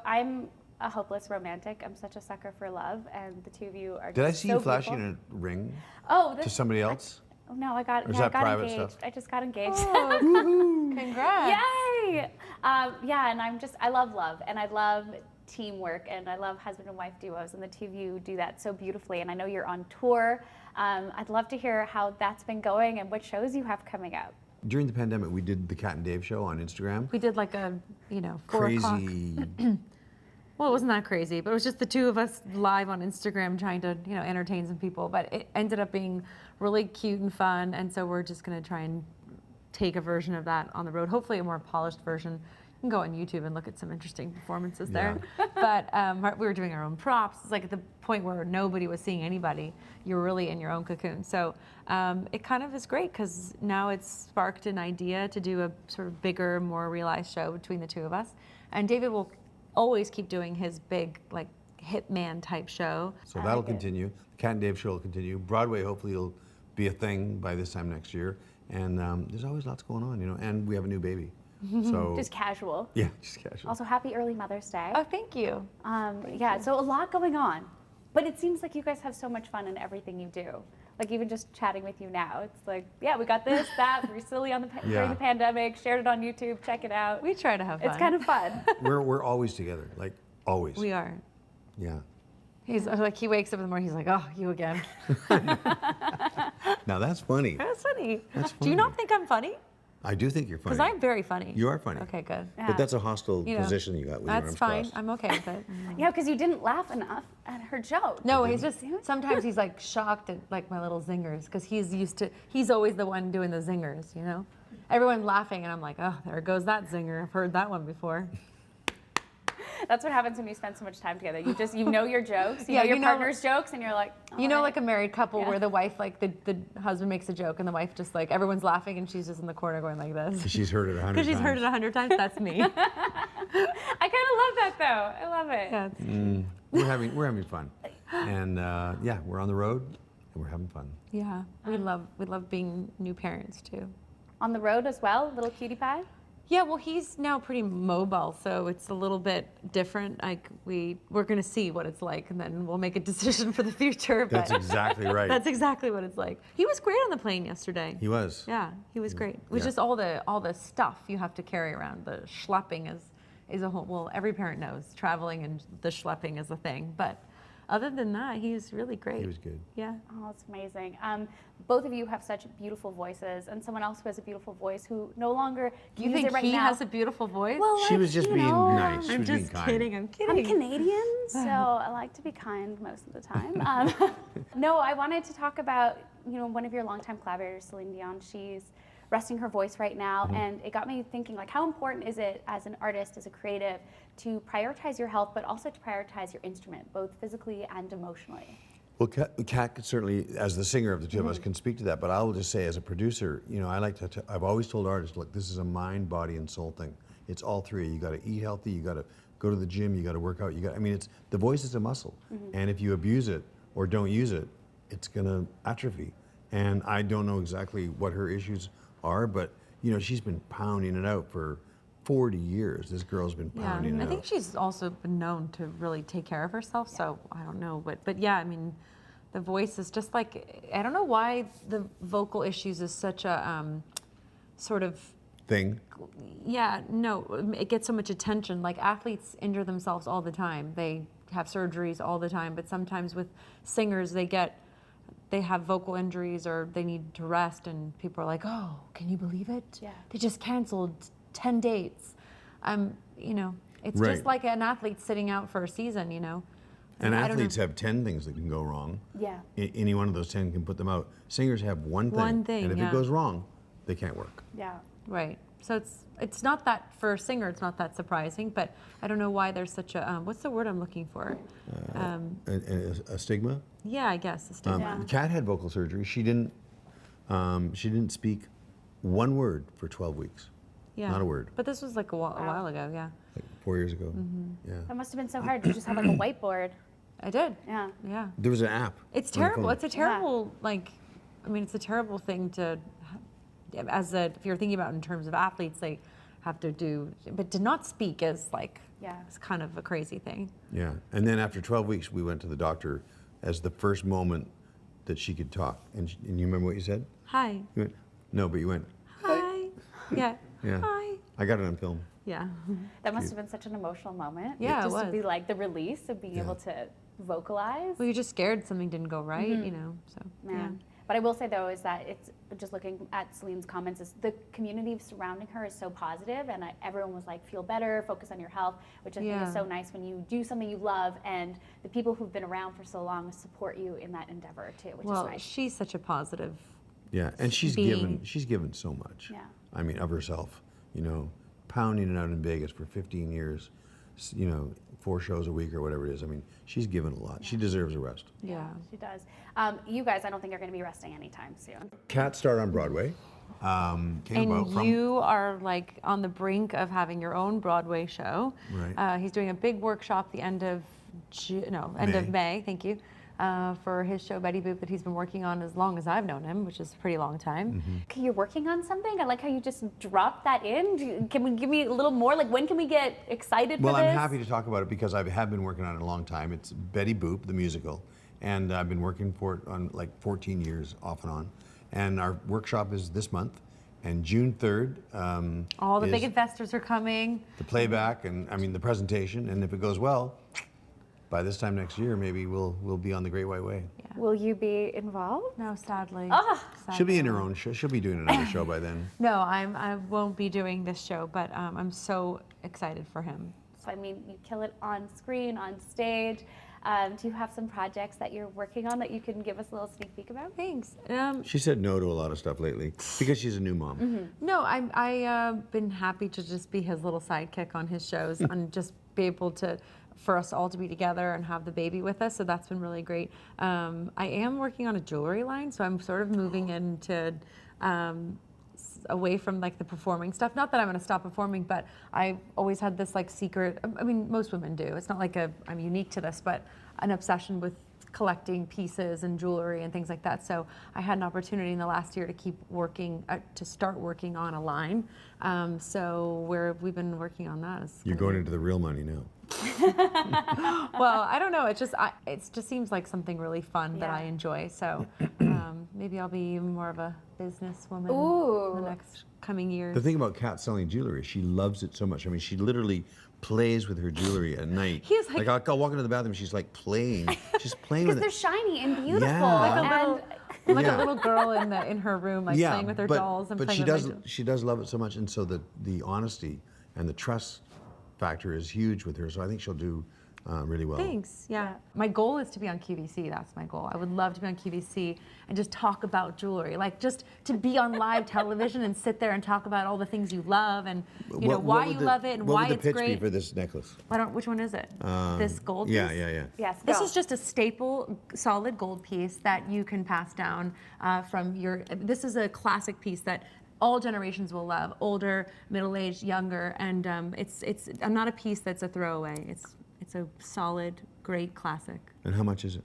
I'm a hopeless romantic. I'm such a sucker for love, and the two of you are. Did I just see so you flashing beautiful. a ring To somebody else? No, I got, Or is no, I that got private engaged. stuff? I just got engaged. Oh, congrats. Yay! Yeah, and I love love, and I love teamwork, and I love husband and wife duos, and the two of you do that so beautifully. And I know you're on tour. I'd love to hear how that's been going and what shows you have coming up. During the pandemic, we did the Kat and Dave show on Instagram. We did like a, 4 o'clock. Crazy. Well, it wasn't that crazy, but it was just the two of us live on Instagram trying to, entertain some people. But it ended up being really cute and fun, and so we're just going to try and take a version of that on the road. Hopefully, a more polished version. You can go on YouTube and look at some interesting performances there. But we were doing our own props. It's like at the point where nobody was seeing anybody. You're really in your own cocoon. So it kind of is great because now it's sparked an idea to do a sort of bigger, more realized show between the two of us. And David will always keep doing his big, like, Hitman type show. So that'll continue. The Kat and Dave show will continue. Broadway hopefully will be a thing by this time next year. And there's always lots going on, and we have a new baby. So Just casual. yeah, just casual. Also, happy early Mother's Day. Oh, thank you. Yeah, so a lot going on. But it seems like you guys have so much fun in everything you do. Like even just chatting with you now, it's like, yeah, we got this, that. We're silly on during the pandemic. Shared it on YouTube. Check it out. We try to have fun. It's kind of fun. We're always together, like always. We are. Yeah. He's like, he wakes up in the morning, he's like, oh, you again. Now that's funny. That's funny. That's Do you funny. not think I'm funny? I do think you're funny. Because I'm very funny. You are funny. Okay, good. But that's a hostile You know, position you got with your arms That's fine. crossed. I'm okay with it. Yeah, because you didn't laugh enough at her joke. No, he's just, sometimes he's like shocked at like my little zingers because he's always the one doing the zingers, Everyone's laughing and I'm like, oh, there goes that zinger. I've heard that one before. That's what happens when you spend so much time together. You know your jokes, you know your partner's jokes, and you're like, like a married couple where the wife, like the husband makes a joke and the wife just like, everyone's laughing and she's just in the corner going like this. She's heard it 100 times. Because she's heard it 100 times, that's me. I kind of love that though. I love it. Yeah, We're having fun. And yeah, we're on the road and we're having fun. yeah. We love being new parents too. On the road as well, little cutie pie. Yeah, well, he's now pretty mobile, so it's a little bit different. Like we're going to see what it's like, and then we'll make a decision for the future. But That's exactly right. That's exactly what it's like. He was great on the plane yesterday. He was. Yeah, he was great. It was just all the stuff you have to carry around. The schlepping is a whole. Well, every parent knows traveling and the schlepping is a thing, but. Other than that, he's really great. He was good. Yeah. Oh, it's amazing. Both of you have such beautiful voices, and someone else who has a beautiful voice who no longer Do you uses think it right he now. has a beautiful voice? Well, She like, was just you being know, nice. She I'm was being just kind. kidding. I'm kidding. I'm Canadian, so I like to be kind most of the time. No, I wanted to talk about one of your longtime collaborators, Céline Dion. She's resting her voice right now, and it got me thinking, like, how important is it as an artist, as a creative, to prioritize your health, but also to prioritize your instrument, both physically and emotionally? Well, Kat could certainly, as the singer of the two of us, can speak to that. But I will just say, as a producer, I like to. I've always told artists, look, this is a mind, body, and soul thing. It's all three. You got to eat healthy. You got to go to the gym. You got to work out. The voice is a muscle, and if you abuse it or don't use it, it's gonna atrophy. And I don't know exactly what her issues are, but she's been pounding it out for 40 years. This girl's been pounding it out. I think she's also been known to really take care of herself, so I don't know. But yeah, I mean, the voice is just like, I don't know why the vocal issues is such a sort of thing. Yeah, no, it gets so much attention. Like athletes injure themselves all the time. They have surgeries all the time, but sometimes with singers, they have vocal injuries or they need to rest, and people are like, oh, can you believe it? Yeah. They just canceled 10 dates. It's Right. just like an athlete sitting out for a season, And I don't athletes know. have 10 things that can go wrong. Yeah. Any one of those 10 can put them out. Singers have one thing. One thing, And if yeah. it goes wrong, they can't work. Yeah. Right. So it's not that, for a singer, it's not that surprising, but I don't know why there's such a, what's the word I'm looking for? A stigma. Yeah, I guess, a stigma. Kat had vocal surgery. She didn't speak one word for 12 weeks. Yeah. Not a word. But this was like a while ago, yeah. Like 4 years ago. Yeah. That must have been so hard. You just have like a whiteboard. I did. Yeah. Yeah. There was an app. It's on the terrible. phone. It's a terrible, it's a terrible thing to, if you're thinking about in terms of athletes, they have to do, but to not speak is like Yeah. It's kind of a crazy thing. Yeah. And then after 12 weeks, we went to the doctor as the first moment that she could talk. And you remember what you said? Hi. You went, no, but you went, Hi. Yeah. yeah. Hi. I got it on film. Yeah. That must have been such an emotional moment. Yeah, it just was. to be like the release of being able to vocalize. Well, you're just scared something didn't go right, you know. So Man. But I will say though is that it's just looking at Celine's comments is the community surrounding her is so positive, and everyone was like, feel better, focus on your health, which I think is so nice when you do something you love and the people who've been around for so long support you in that endeavor too, which is nice. She's such a positive. Yeah, and she's given so much. Yeah. I mean, of herself, you know, pounding it out in Vegas for 15 years, you know, 4 shows a week or whatever it is. I mean, she's given a lot. She deserves a rest. Yeah. She does. You guys, I don't think are going to be resting anytime soon. Kat started on Broadway. Came And about from you are like on the brink of having your own Broadway show. Right. He's doing a big workshop the end of May. Thank you. For his show Betty Boop that he's been working on as long as I've known him, which is a pretty long time. Okay, you're working on something? I like how you just dropped that in. Can we give me a little more? Like, when can we get excited for this? Well, I'm happy to talk about it because I have been working on it a long time. It's Betty Boop, the musical, and I've been working for it on like 14 years off and on. And our workshop is this month, and June 3rd. All the is big investors are coming. the playback and I mean the presentation, and if it goes well, by this time next year, maybe we'll be on the Great White Way. Yeah. Will you be involved? No, sadly. She'll be in her own show. She'll be doing another show by then. No, I won't be doing this show, but I'm so excited for him. So, I mean, you kill it on screen, on stage. Do you have some projects that you're working on that you can give us a little sneak peek about? Thanks. She said no to a lot of stuff lately because she's a new mom. No, I've been happy to just be his little sidekick on his shows and just be able for us all to be together and have the baby with us. So that's been really great. I am working on a jewelry line, so I'm sort of moving into away from like the performing stuff. Not that I'm going to stop performing, but I've always had this like secret. I mean, most women do. It's not like I'm unique to this, but an obsession with collecting pieces and jewelry and things like that. So I had an opportunity in the last year to keep working, to start working on a line. So we've been working on that. You're going into the real money now. Well, I don't know. It just seems like something really fun that I enjoy. So maybe I'll be more of a businesswoman in the next coming years. The thing about Kat selling jewelry, she loves it so much. I mean, she literally plays with her jewelry at night. He's like I'll walk into the bathroom, she's like playing. She's playing with it. Because they're shiny and beautiful. Yeah. Like a little girl in her room, like playing with her dolls and but playing with she does love it so much, and so the honesty and the trust factor is huge with her. So I think she'll do really well. Thanks. Yeah. My goal is to be on QVC. That's my goal. I would love to be on QVC and just talk about jewelry, like just to be on live television and sit there and talk about all the things you love and why you love it and why it's great. What would the pitch be for this necklace? Which one is it? This gold piece? Yeah. Yes. This is just a staple, solid gold piece that you can pass down from your. This is a classic piece that all generations will love. Older, middle-aged, younger, and it's not a piece that's a throwaway. It's a solid, great classic. And how much is it?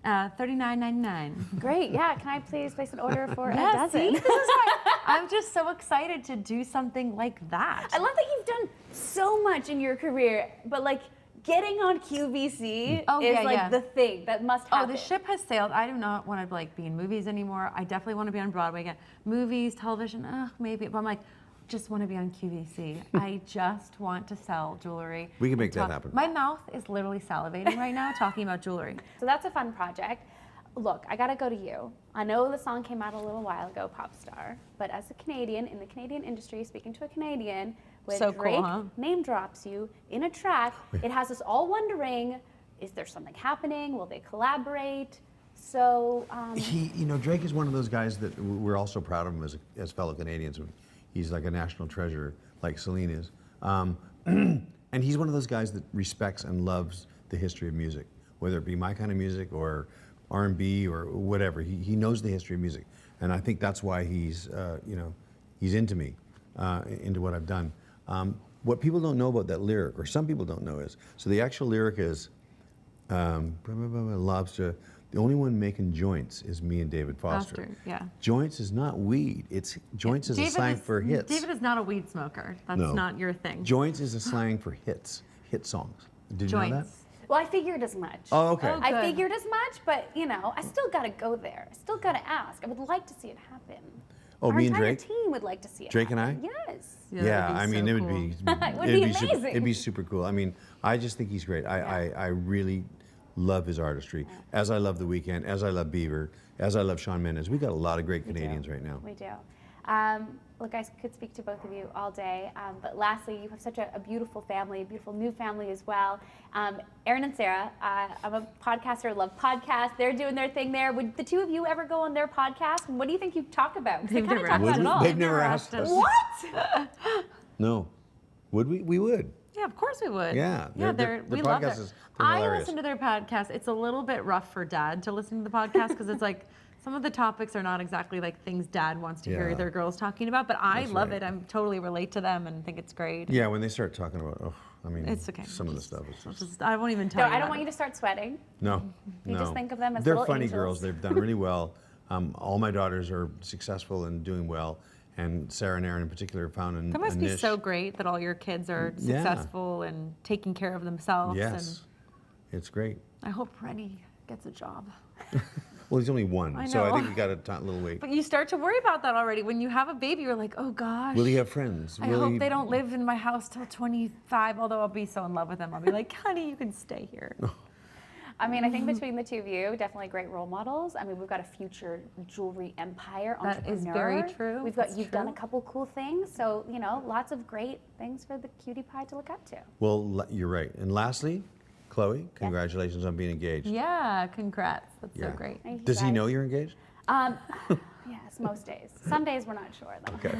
$39.99. Great. Yeah. Can I please place an order for a Yeah, dozen? see? This is why I'm just so excited to do something like that. I love that you've done so much in your career, but like getting on QVC is the thing that must happen. Oh, the ship has sailed. I do not want to like be in movies anymore. I definitely want to be on Broadway again. Movies, television, maybe. But I'm like, just want to be on QVC. I just want to sell jewelry. We can make that happen. My mouth is literally salivating right now talking about jewelry. So that's a fun project. Look, I gotta go to you. I know the song came out a little while ago, Pop Star, but as a Canadian, in the Canadian industry, speaking to a Canadian, when So Drake cool, huh? name drops you in a track, it has us all wondering, is there something happening? Will they collaborate? So, Drake is one of those guys that we're also proud of him as fellow Canadians. He's like a national treasure, like Céline is. And he's one of those guys that respects and loves the history of music, whether it be my kind of music or R&B or whatever. He knows the history of music. And I think that's why he's into me, into what I've done. What people don't know about that lyric, or some people don't know is, so the actual lyric is, lobster, the only one making joints is me and David Foster. Yeah. Joints is not weed. Joints is a slang for hits. David is not a weed smoker. That's not your thing. Joints is a slang for hits. hit songs. Did you know that? Joints. Well, I figured as much. Oh, okay. Oh, I good. figured as much, but you know, I still gotta go there. I still gotta ask. I would like to see it happen. Oh, Our me and entire Drake? team would like to see it Drake and happen. Yes. Yeah, Yeah, that'd be I mean, so it would cool. be, It would it'd be super, amazing. it'd be super cool. I mean, I just think he's great. I really love his artistry. As I love The Weeknd, as I love Bieber, as I love Shawn Mendes. We got a lot of great Canadians right now. We do. Look, I could speak to both of you all day, but lastly, you have such a beautiful family, a beautiful new family as well. Erin and Sara, I'm a podcaster, love podcasts. They're doing their thing there. Would the two of you ever go on their podcast? And what do you think you talk about? 'Cause they They've kind of never talk asked about Would it we? all. They've never never asked asked us. us. What? No. Would we? We would. Yeah, of course we would. Yeah, yeah, their we love podcast their. is- they're I hilarious. listen to their podcast. It's a little bit rough for Dad to listen to the podcast because it's like some of the topics are not exactly like things Dad wants to hear Yeah. their girls talking about. But I That's love right. it. I totally relate to them and think it's great. Yeah, when they start talking about, oh, I mean, It's okay. some of the stuff is just, I won't even No, tell you. I don't about want it. you to start sweating. no, You no. just think of them as They're little funny angels. girls. They've done really well. All my daughters are successful and doing well. And Sara and Erin in particular found a That must a be niche. so great that all your kids are Yeah. successful and taking care of themselves. Yes, it's great. And I hope Rennie gets a job. Well, he's only one, I so I know. think we got a little wait. But you start to worry about that already. When you have a baby, you're like, oh gosh. Will he have friends? I Will hope he- they don't live in my house till 25, although I'll be so in love with them. I'll be like, honey, you can stay here. I mean, I think between the two of you, definitely great role models. I mean, we've got a future jewelry empire That is entrepreneur. very true. We've got That's you've done a true. couple cool things, so you know, lots of great things for the cutie pie to look up to. Well, you're right. And lastly, Chloe, congratulations on being engaged. Yeah, congrats. That's so great. Thank you, Does he guys. know you're engaged? Yes, most days. Some days we're not sure though. Okay.